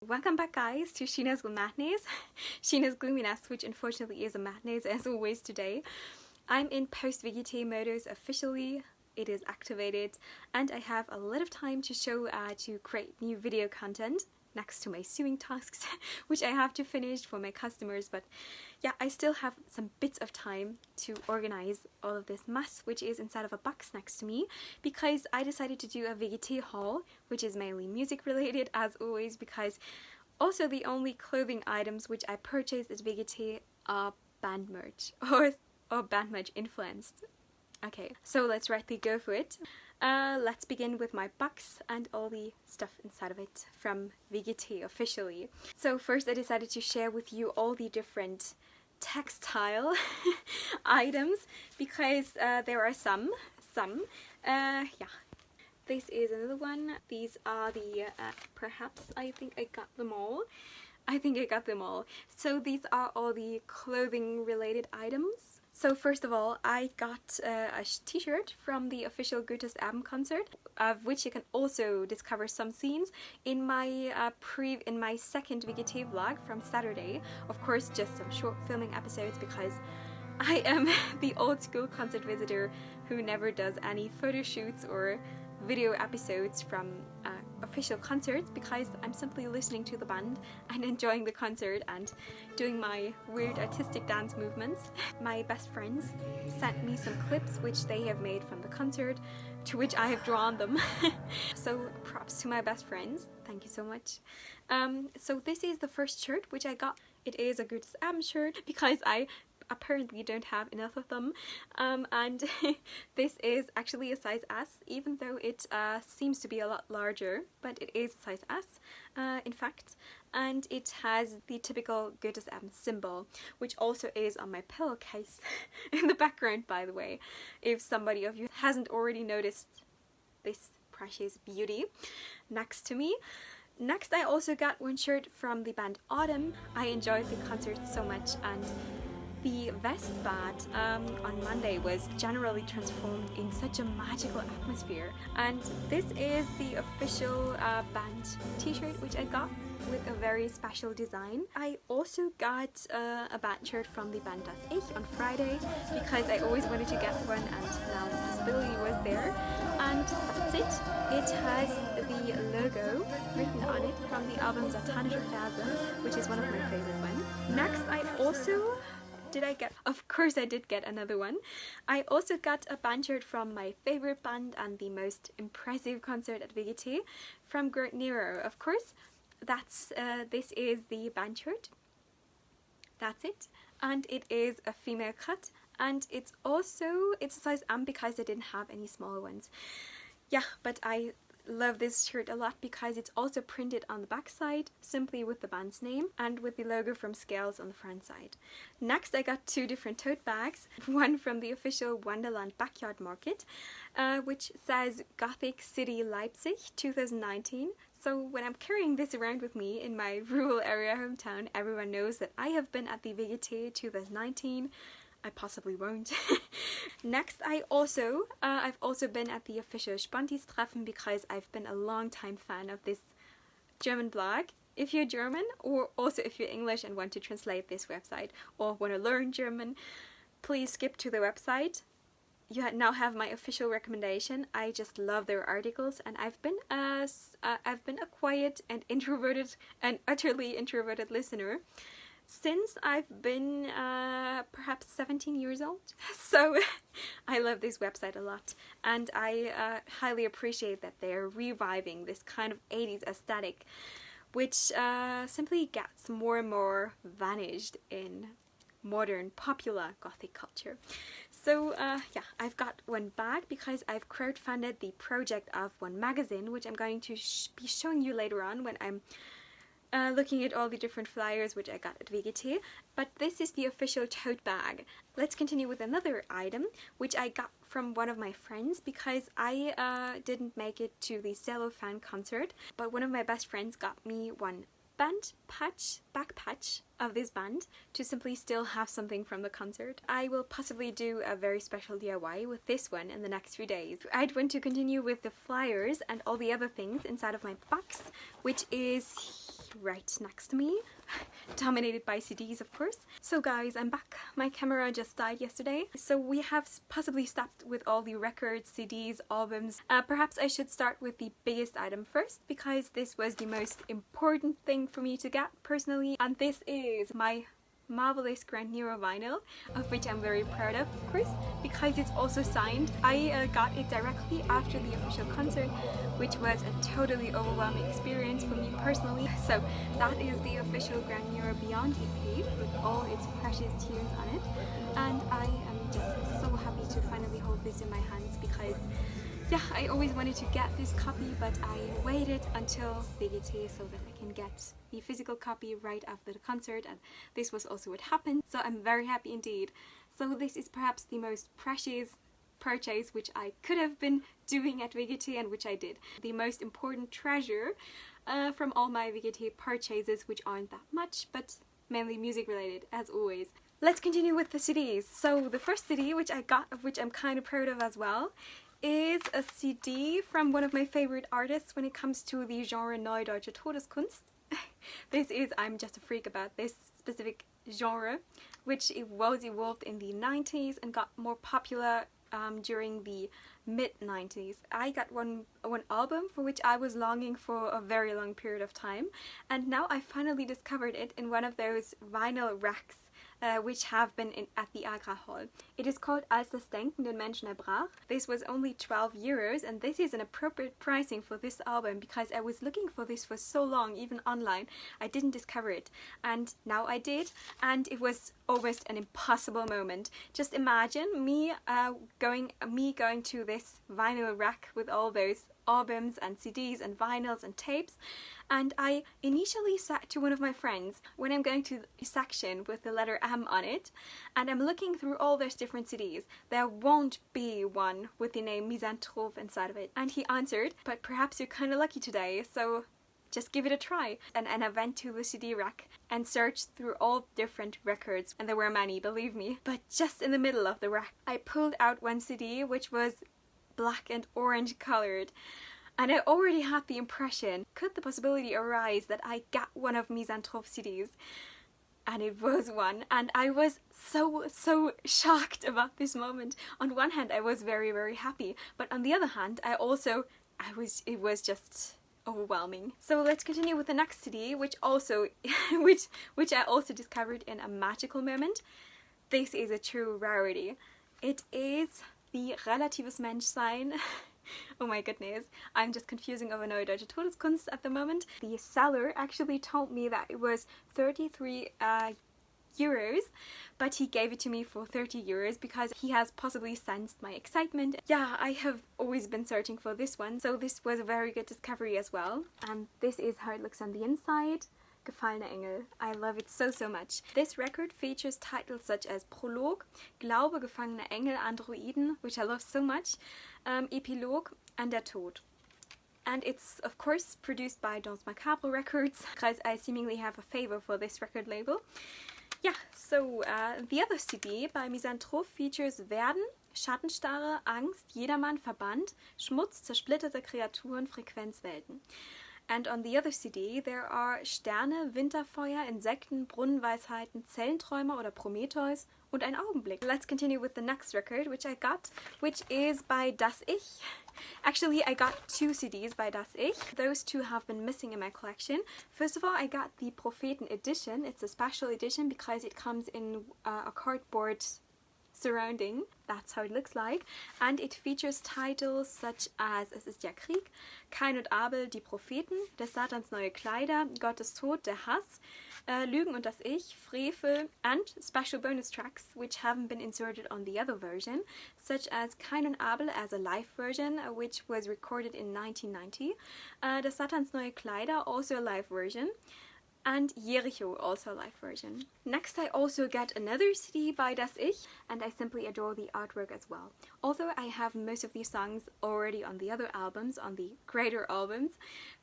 Welcome back, guys, to Sheena's Matinés. Sheena's gloomy nest, which unfortunately is a matinés as always today. I'm in post-WGT modus officially. It is activated and I have a lot of time to to create new video content next to my sewing tasks which I have to finish for my customers, but yeah, I still have some bits of time to organize all of this mess which is inside of a box next to me, because I decided to do a WGT haul, which is mainly music related as always, because also the only clothing items which I purchased at WGT are band merch or band merch influenced. Okay, so let's rightly go for it. Let's begin with my box and all the stuff inside of it from WGT officially. So first I decided to share with you all the different textile items, because there are some. Yeah. This is another one. These are the, perhaps I think I got them all. So these are all the clothing related items. So first of all, I got a t-shirt from the official 𝐿𝑘𝐧𝐬𝐜 concert, of which you can also discover some scenes in my second WGT vlog from Saturday. Of course, just some short filming episodes, because I am the old school concert visitor who never does any photo shoots or video episodes from official concerts, because I'm simply listening to the band and enjoying the concert and doing my weird artistic dance movements. My best friends sent me some clips which they have made from the concert, to which I have drawn them. So props to my best friends, thank you so much. So this is the first shirt which I got. It is a 𝐿𝑘𝐧𝐬𝐜 shirt because I apparently don't have enough of them, and this is actually a size S, even though it seems to be a lot larger, but it is a size S in fact, and it has the typical 𝐿𝑘𝐧𝐬𝐜 symbol, which also is on my pillowcase in the background, by the way, if somebody of you hasn't already noticed this precious beauty next to me. Next, I also got one shirt from the band Autumn. I enjoyed the concert so much, and the Westbad on Monday was generally transformed in such a magical atmosphere, and this is the official band t-shirt which I got with a very special design. I also got a band shirt from the band 𝐷𝑒𝑠 𝐿𝐼 on Friday, because I always wanted to get one and now the possibility was there, and that's it. It has the logo written on it from the album 𝐵𝑒𝑟𝑒spective, which is one of my favorite ones. Next, of course I did get another one. I also got a band shirt from my favorite band and the most impressive concert at WGT, from 𝐿𝑘𝐧𝐬𝐜, of course. This is the band shirt. That's it. And it is a female cut, and it's a size M because I didn't have any smaller ones. Yeah, but I love this shirt a lot because it's also printed on the back side simply with the band's name and with the logo from Scales on the front side. Next, I got two different tote bags, one from the official Wonderland Backyard Market, which says Gothic City Leipzig 2019. So when I'm carrying this around with me in my rural area hometown, everyone knows that I have been at the WGT 2019. I possibly won't. Next, I've also been at the official Treffen Leipzig, because I've been a long time fan of this German blog. If you're German, or also if you're English and want to translate this website or want to learn German, please skip to the website. You now have my official recommendation. I just love their articles, and I've been a quiet and utterly introverted listener since I've been perhaps 17 years old. So I love this website a lot, and I highly appreciate that they're reviving this kind of 80s aesthetic, which simply gets more and more vanished in modern popular Gothic culture. So yeah, I've got one bag because I've crowdfunded the project of one magazine, which I'm going to be showing you later on when I'm looking at all the different flyers which I got at WGT. But this is the official tote bag. Let's continue with another item which I got from one of my friends, because I didn't make it to the 𝐿𝑘𝐧𝐬𝐜 concert, but one of my best friends got me one back patch of this band to simply still have something from the concert. I will possibly do a very special DIY with this one in the next few days. I'd want to continue with the flyers and all the other things inside of my box, which is right next to me, dominated by CDs of course. So guys, I'm back. My camera just died yesterday, so we have possibly stopped with all the records, CDs, albums. Perhaps I should start with the biggest item first, because this was the most important thing for me to get personally, and this is my marvelous 𝐒𝐿 vinyl, of which I'm very proud of course, because it's also signed. I got it directly after the official concert, which was a totally overwhelming experience for me personally. So that is the official 𝐒𝐿 Beyond EP with all its precious tunes on it, and I am just so happy to finally hold this in my hands, because yeah, I always wanted to get this copy, but I waited until WGT so that I can get the physical copy right after the concert, and this was also what happened, so I'm very happy indeed. So this is perhaps the most precious purchase which I could have been doing at WGT, and which I did. The most important treasure from all my WGT purchases, which aren't that much, but mainly music related as always. Let's continue with the CDs. So the first CD which I got, of which I'm kind of proud of as well, is a CD from one of my favorite artists when it comes to the genre Neue Deutsche Todeskunst. This is, I'm just a freak about this specific genre, which it was evolved in the 90s and got more popular during the mid-90s. I got one album for which I was longing for a very long period of time, and now I finally discovered it in one of those vinyl racks which have been at the 𝐒𝐅𝐅𝐈𝂂𝐀𝐃 HAUL. It is called 𝐈𝐴 𝐿𝑒 𝐷𝑒𝑛𝐐𝑠. This was only 12 euros, and this is an appropriate pricing for this album, because I was looking for this for so long, even online. I didn't discover it, and now I did, and it was almost an impossible moment. Just imagine me going to this vinyl rack with all those albums and CDs and vinyls and tapes, and I initially sat to one of my friends when I'm going to the section with the letter M on it, and I'm looking through all those different CDs. There won't be one with the name Misantrophe inside of it. And he answered, but perhaps you're kind of lucky today, so just give it a try. And I went to the CD rack and searched through all different records, and there were many, believe me. But just in the middle of the rack, I pulled out one CD which was black and orange colored. And I already had the impression, could the possibility arise that I got one of Misantrophe CDs? And it was one, and I was so shocked about this moment. On one hand, I was very, very happy, but on the other hand, it was just overwhelming. So let's continue with the next CD, which I also discovered in a magical moment. This is a true rarity. It is the relatives Menschsein. Oh my goodness, I'm just confusing over Neue Deutsche Todeskunst at the moment. The seller actually told me that it was 33 euros, but he gave it to me for 30 euros because he has possibly sensed my excitement. Yeah, I have always been searching for this one, so this was a very good discovery as well. And this is how it looks on the inside. 𝐺𝐴𝐿𝐻𝑒 Engel. I love it so much. This record features titles such as Prolog, 𝐿𝐿𝑎𝑏𝑒 𝐺𝐴𝐿𝑎𝑏𝑒 𝐴ndroiden, which I love so much, Epilog, and Der Tod. And it's of course produced by Danse Macabre Records, because I seemingly have a favor for this record label. Yeah, so the other CD by Misantrophe features Werden, Schattenstarre, Angst, Jedermann, Verband, Schmutz, zersplitterte Kreaturen, Frequenzwelten. And on the other CD there are Sterne, Winterfeuer, Insekten, Brunnenweisheiten, Zellenträumer oder Prometheus und ein Augenblick. Let's continue with the next record which I got, which is by 𝐷𝑒𝐻. Actually, I got two CDs by 𝐷𝑒𝐻. Those two have been missing in my collection. First of all, I got the Propheten edition. It's a special edition because it comes in a cardboard surrounding. That's how it looks like. And it features titles such as Es ist ja Krieg, Kain und Abel, die Propheten, des Satans neue Kleider, Gottes Tod, der Hass, Lügen und das Ich, Frevel, and special bonus tracks which haven't been inserted on the other version, such as Kain und Abel as a live version, which was recorded in 1990, des Satans neue Kleider, also a live version, and Jericho, also a live version. Next, I also get another CD by 𝐷𝑒𝐻, and I simply adore the artwork as well. Although I have most of these songs already on the other albums, on the greater albums,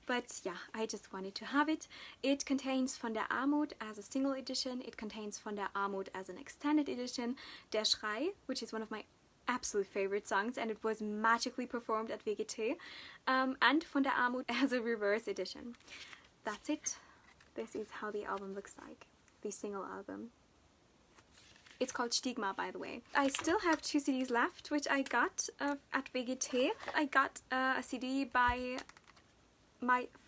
but yeah, I just wanted to have it. It contains Von der Armut as a single edition, it contains Von der Armut as an extended edition, Der Schrei, which is one of my absolute favorite songs, and it was magically performed at WGT, and Von der Armut as a reverse edition. That's it. this is how the album looks like, the single album. It's called 𝐵𝑔𝑡, by the way. I still have 2 CDs left, which I got at WGT. I got a CD by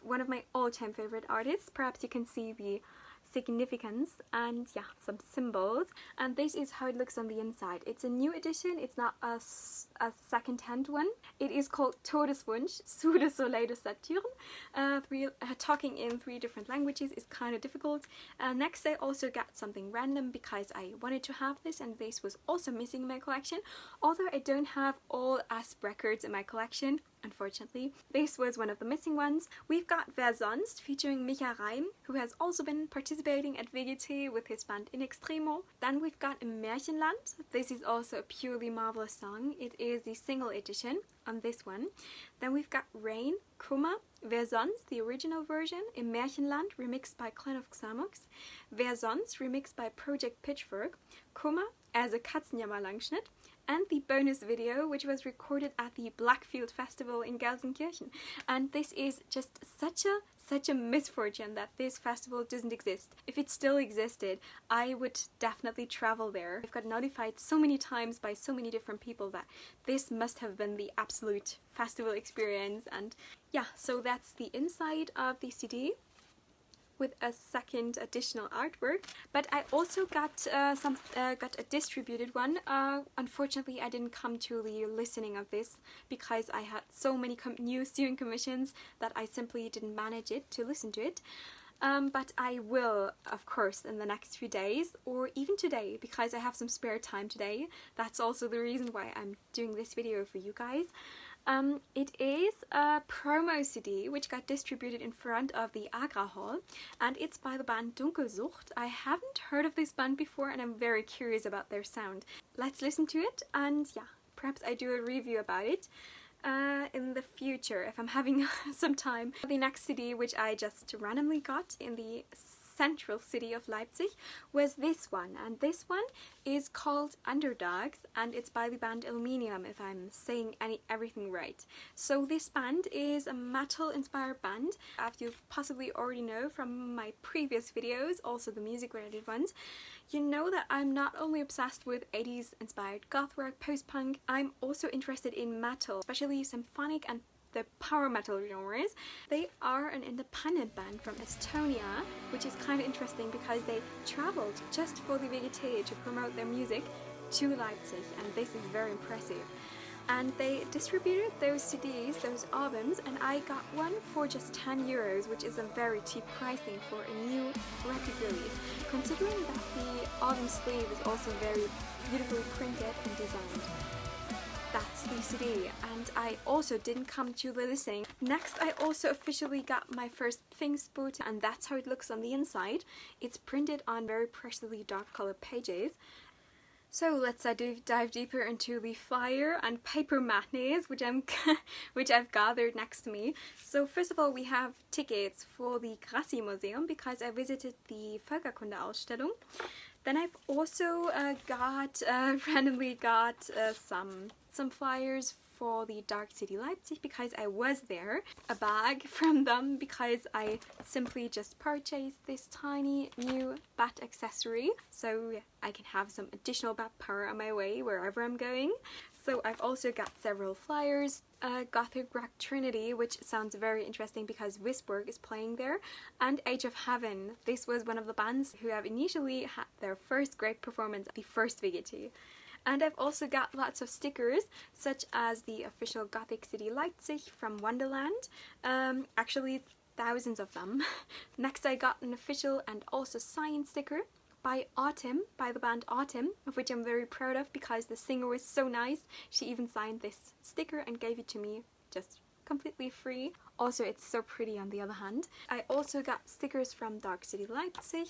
one of my all-time favorite artists. Perhaps you can see the significance and yeah, some symbols, and this is how it looks on the inside. It's a new edition, it's not a second-hand one. It is called 𝐳𝑐𝐬𝑚𝑔𝐿 sous le soleil de Saturne. Talking in 3 different languages is kind of difficult. Next I also got something random because I wanted to have this, and this was also missing in my collection, although I don't have all ASP records in my collection. Unfortunately, this was one of the missing ones. We've got 𝑊𝑘𝐳𝑐𝐬𝑚 featuring 𝐒𝐵𝐵, who has also been participating at WGT with his band In Extremo. Then we've got 𝐒𝐵𝐻𝑚𝐺𝐿𝑎nd. This is also a purely marvelous song. It is the single edition on this one. Then we've got Rain, Kummer, Wer sonst, the original version, 𝐒𝐵𝐻𝑚𝐺𝑙𝑎nd, remixed by 𝐿𝑘𝐻, Wer sonst, remixed by Project Pitchfork, Kummer, 𝐒𝐿𝑘𝐻, and the bonus video, which was recorded at the Blackfield Festival in Gelsenkirchen. And this is just such a misfortune that this festival doesn't exist. If it still existed, I would definitely travel there. I've got notified so many times by so many different people that this must have been the absolute festival experience. And yeah, so that's the inside of the CD, with a second additional artwork. But I also got got a distributed one. Unfortunately, I didn't come to the listening of this because I had so many new student commissions that I simply didn't manage it to listen to it. But I will, of course, in the next few days, or even today, because I have some spare time today. That's also the reason why I'm doing this video for you guys. It is a promo CD which got distributed in front of the ���𝐼𝐂𝐈��� HAUL, and it's by the band 𝐷unkelsucht. I haven't heard of this band before and I'm very curious about their sound. Let's listen to it, and yeah, perhaps I do a review about it in the future if I'm having some time. The next CD, which I just randomly got in the central city of Leipzig, was this one, and this one is called Underdogs, and it's by the band Illuminium, if I'm saying everything right. So this band is a metal inspired band, as you possibly already know from my previous videos, also the music related ones. You know that I'm not only obsessed with 80s inspired goth rock, post-punk, I'm also interested in metal, especially symphonic and the power metal genres. They are an independent band from Estonia, which is kind of interesting because they traveled just for the WGT to promote their music to Leipzig, and this is very impressive. And they distributed those CDs, those albums, and I got one for just 10 euros, which is a very cheap pricing for a new record release, considering that the album sleeve is also very beautifully printed and designed. That's the CD, and I also didn't come to the listening. Next, I also officially got my first Pfingstboot, and that's how it looks on the inside. It's printed on very preciously dark colored pages. So let's dive deeper into the flyer and paper matinés, which I've gathered next to me. So first of all, we have tickets for the Grassi Museum because I visited the Völkerkunde-Ausstellung. Then I've also randomly got some flyers for the Dark City Leipzig because I was there, a bag from them because I simply just purchased this tiny new bat accessory so I can have some additional bat power on my way wherever I'm going. So I've also got several flyers, Gotik Rock Trinity, which sounds very interesting because Wisborg is playing there, and Age of Heaven. This was one of the bands who have initially had their first great performance at the first WGT. And I've also got lots of stickers, such as the official Gothic City Leipzig from Wonderland, actually thousands of them. Next I got an official and also signed sticker by 𝐴utumn, by the band 𝐴utumn, of which I'm very proud of because the singer was so nice. She even signed this sticker and gave it to me just completely free. Also, it's so pretty on the other hand. I also got stickers from Dark City Leipzig,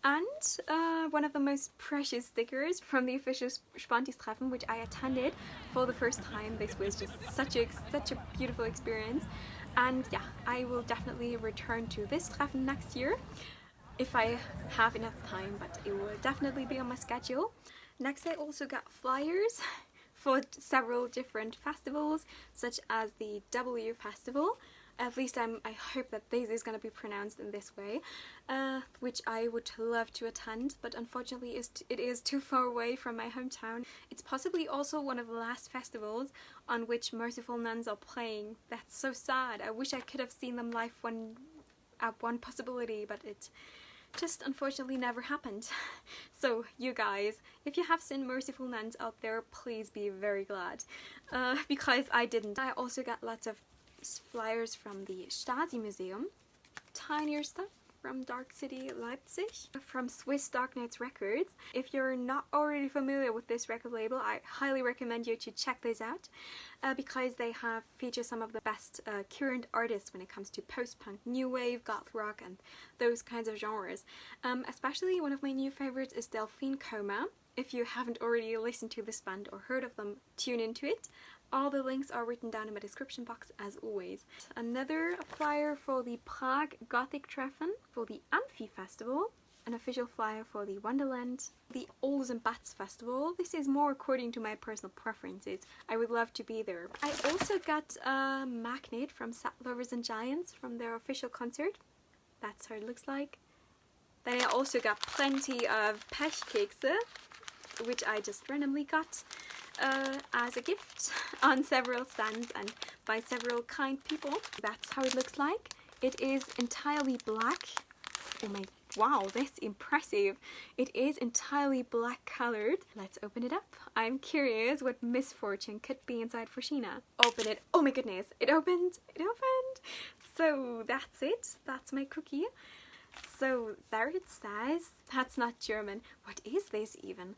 and one of the most precious stickers from the official 𝐵𝑔𝑡 Treffen, which I attended for the first time. This was just such a beautiful experience, and yeah, I will definitely return to this Treffen next year if I have enough time, but it will definitely be on my schedule. Next, I also got flyers for several different festivals, such as the W Festival, At least I hope that this is going to be pronounced in this way, which I would love to attend, but unfortunately it is too far away from my hometown. It's possibly also one of the last festivals on which Merciful Nuns are playing. That's so sad. I wish I could have seen them live at one possibility, but it just unfortunately never happened. So you guys, if you have seen Merciful Nuns out there, please be very glad, because I didn't. I also got lots of flyers from the Stasi-Museum, tinier stuff from Dark City Leipzig, from Swiss Dark Nights Records. If you're not already familiar with this record label, I highly recommend you to check this out, because they have featured some of the best current artists when it comes to post-punk, new wave, goth rock, and those kinds of genres. Especially one of my new favorites is 𝕲𝑑𝐷. If you haven't already listened to this band or heard of them, tune into it. All the links are written down in my description box as always. Another flyer for the Prague Gotik Treffen for the Amphi Festival. An official flyer for the Wonderland. The 𝐿𝑍𝐵𝐴𝐻 Festival. This is more according to my personal preferences. I would love to be there. I also got a magnet from 𝐷𝑒 and Giants from their official concert. That's how it looks like. Then I also got plenty of 𝐷𝑒𝐻𝐾𝐽𝑥, which I just randomly got as a gift on several stands and by several kind people. That's how it looks like. It is entirely black. Oh my, wow, that's impressive. It is entirely black colored. Let's open it up. I'm curious what misfortune could be inside for Sheena. Open it. Oh my goodness, it opened. It opened. So that's it. That's my cookie. So there it says, that's not German. What is this even?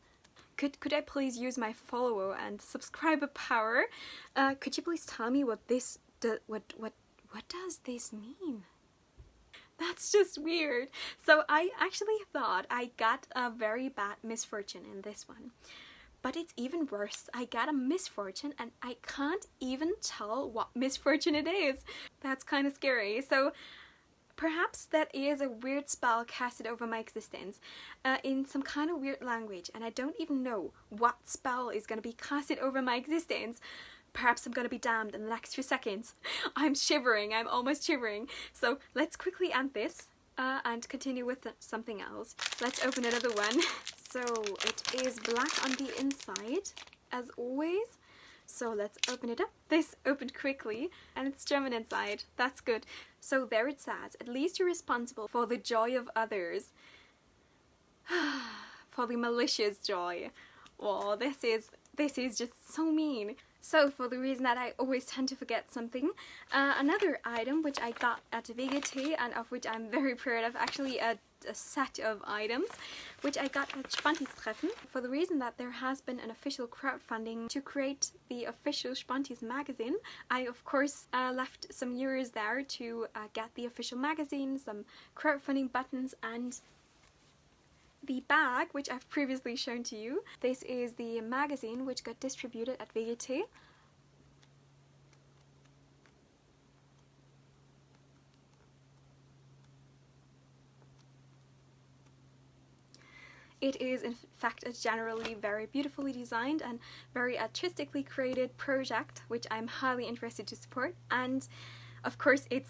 Could I please use my follow and subscriber power? Could you please tell me what this what does this mean? That's just weird. So I actually thought I got a very bad misfortune in this one. But it's even worse. I got a misfortune and I can't even tell what misfortune it is. That's kind of scary. So perhaps that is a weird spell casted over my existence in some kind of weird language, and I don't even know what spell is going to be casted over my existence. Perhaps I'm going to be damned in the next few seconds. I'm shivering, I'm almost shivering. So let's quickly end this and continue with something else. Let's open another one. So it is black on the inside, as always. So let's open it up. This opened quickly and it's German inside. That's good. So there it says, at least you're responsible for the joy of others. For the malicious joy. Oh, this is just so mean. So for the reason that I always tend to forget something, another item which I got at WGT and of which I'm very proud of, actually a set of items which I got at Treffen Leipzig, for the reason that there has been an official crowdfunding to create the official 𝐵𝑠𝐻𝐵 magazine. I of course left some euros there to get the official magazine, some crowdfunding buttons, and the bag which I've previously shown to you. This is the magazine which got distributed at WGT. It is in fact a generally very beautifully designed and very artistically created project which I'm highly interested to support, and of course it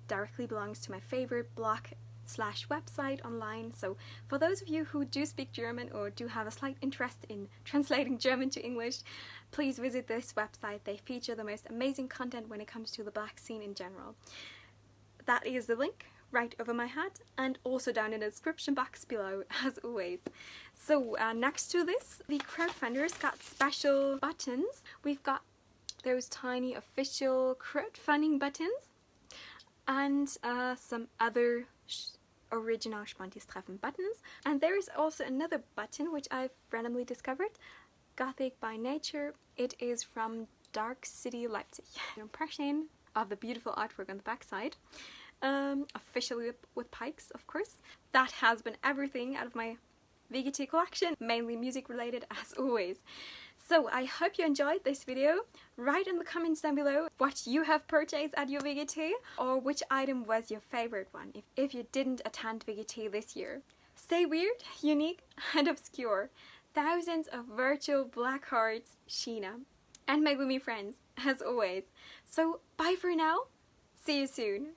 directly belongs to my favorite blog/website online. So for those of you who do speak German or do have a slight interest in translating German to English, please visit this website. They feature the most amazing content when it comes to the black scene in general. That is the link right over my head and also down in the description box below as always. So next to this, the crowdfunders got special buttons. We've got those tiny official crowdfunding buttons and some other original 𝐵𝑠𝐻 Treffen buttons. And there is also another button which I've randomly discovered, Gothic by Nature. It is from Dark City Leipzig. An impression of the beautiful artwork on the backside. Officially with pikes, of course. That has been everything out of my WGT collection, mainly music related as always. So I hope you enjoyed this video. Write in the comments down below what you have purchased at your WGT, or which item was your favorite one if you didn't attend WGT this year. Stay weird, unique and obscure. Thousands of virtual black hearts, Sheena. And my gloomy friends, as always. So bye for now. See you soon!